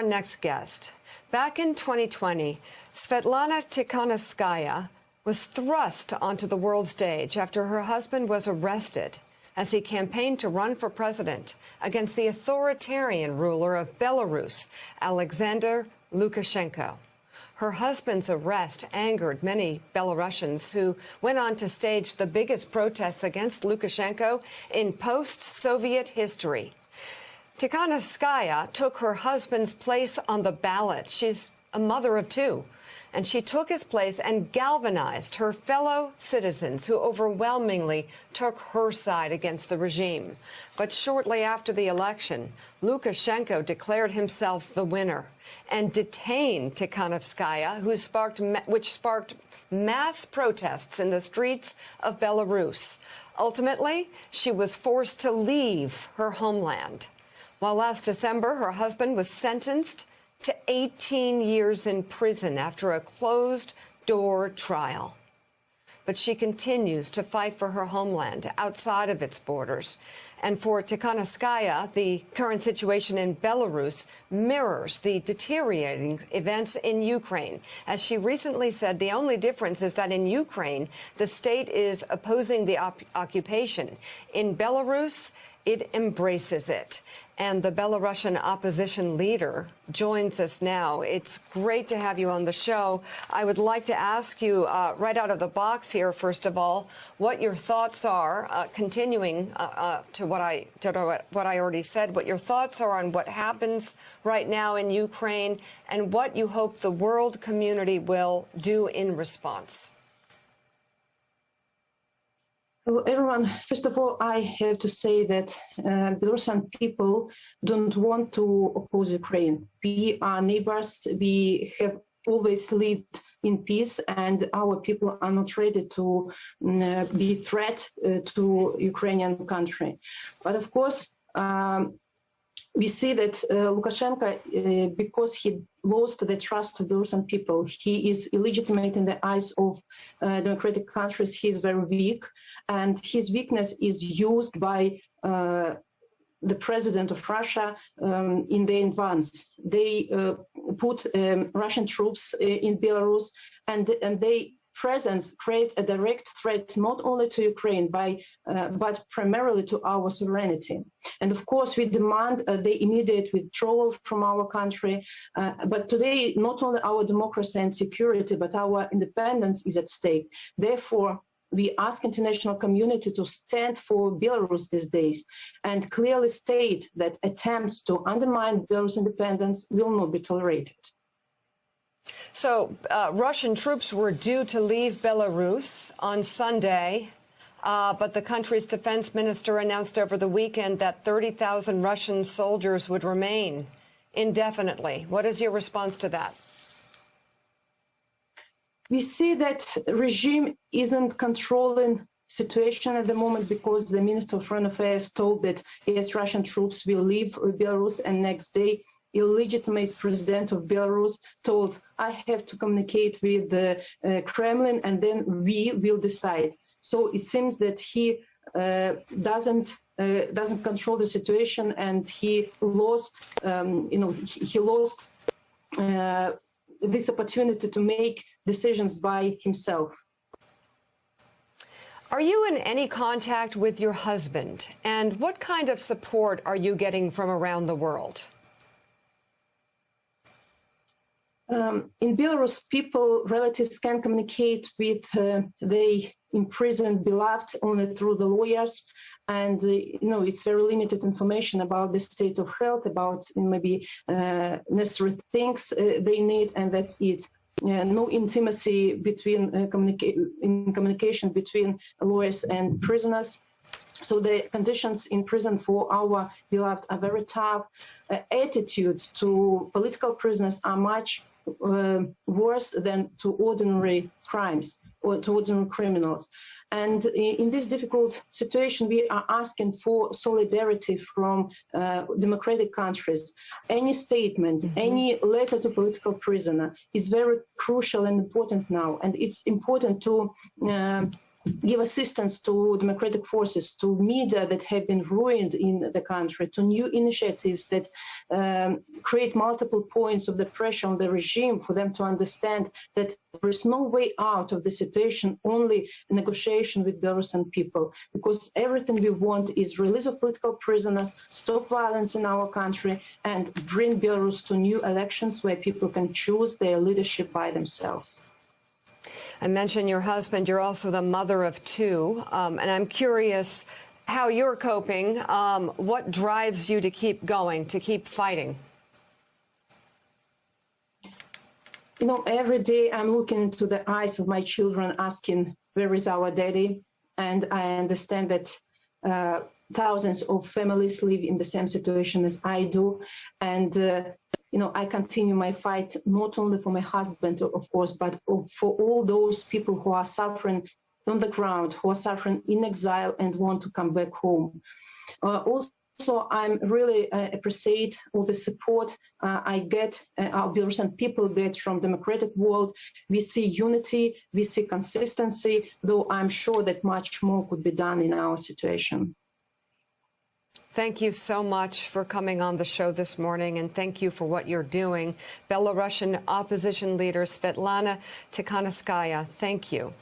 our next guest. Back in 2020, Svetlana Tikhanovskaya was thrust onto the world stage after her husband was arrested as he campaigned to run for president against the authoritarian ruler of Belarus, Alexander Lukashenko. Her husband's arrest angered many Belarusians who went on to stage the biggest protests against Lukashenko in post-Soviet history. Tikhanovskaya took her husband's place on the ballot. She's a mother of two, and she took his place and galvanized her fellow citizens who overwhelmingly took her side against the regime. But shortly after the election, Lukashenko declared himself the winner and detained Tikhanovskaya, which sparked mass protests in the streets of Belarus. Ultimately, she was forced to leave her homeland. While last December, her husband was sentenced to 18 years in prison after a closed-door trial. But she continues to fight for her homeland outside of its borders. And for Tikhanovskaya, the current situation in Belarus mirrors the deteriorating events in Ukraine. As she recently said, the only difference is that in Ukraine, the state is opposing the occupation. In Belarus, it embraces it. And the Belarusian opposition leader joins us now. It's great to have you on the show. I would like to ask you right out of the box here, first of all, what your thoughts are, continuing to what I already said, what your thoughts are on what happens right now in Ukraine and what you hope the world community will do in response. Hello, everyone. First of all, I have to say that Belarusian people don't want to oppose Ukraine. We are neighbors. We have always lived in peace, and our people are not ready to be a threat to Ukrainian country. But of course, we see that Lukashenko, because he lost the trust of Belarusian people, he is illegitimate in the eyes of democratic countries. He is very weak, and his weakness is used by the president of Russia in their advance. They put Russian troops in Belarus, and their presence creates a direct threat not only to Ukraine but primarily to our sovereignty. And of course, we demand the immediate withdrawal from our country. But today, not only our democracy and security, but our independence is at stake. Therefore, we ask international community to stand for Belarus these days and clearly state that attempts to undermine Belarus independence will not be tolerated. So Russian troops were due to leave Belarus on Sunday, but the country's defense minister announced over the weekend that 30,000 Russian soldiers would remain indefinitely. What is your response to that? We see that regime isn't controlling situation at the moment because the Minister of Foreign Affairs told that yes, Russian troops will leave Belarus, and next day illegitimate president of Belarus told, I have to communicate with the Kremlin and then we will decide. So it seems that he doesn't control the situation, and he lost, he lost this opportunity to make decisions by himself. Are you in any contact with your husband? And what kind of support are you getting from around the world? In Belarus, relatives can communicate with their imprisoned beloved only through the lawyers. And, it's very limited information about the state of health, about maybe necessary things they need, and that's it. No intimacy between communication between lawyers and prisoners. So the conditions in prison for our beloved are very tough. Attitude to political prisoners are much worse than to ordinary crimes or to ordinary criminals. And in this difficult situation, we are asking for solidarity from democratic countries. Any statement, any letter to political prisoner is very crucial and important now. And it's important to give assistance to democratic forces, to media that have been ruined in the country, to new initiatives that create multiple points of the pressure on the regime for them to understand that there is no way out of the situation, only a negotiation with Belarusian people. Because everything we want is release of political prisoners, stop violence in our country, and bring Belarus to new elections where people can choose their leadership by themselves. I mentioned your husband. You're also the mother of two. And I'm curious how you're coping. What drives you to keep going, to keep fighting? You know, every day I'm looking into the eyes of my children asking, where is our daddy? And I understand that thousands of families live in the same situation as I do. And you know, I continue my fight, not only for my husband, of course, but for all those people who are suffering on the ground, who are suffering in exile and want to come back home. Also, I'm really appreciate all the support I get, our Belarusian people get from democratic world. We see unity, we see consistency, though I'm sure that much more could be done in our situation. Thank you so much for coming on the show this morning, and thank you for what you're doing. Belarusian opposition leader Svetlana Tikhanovskaya, thank you.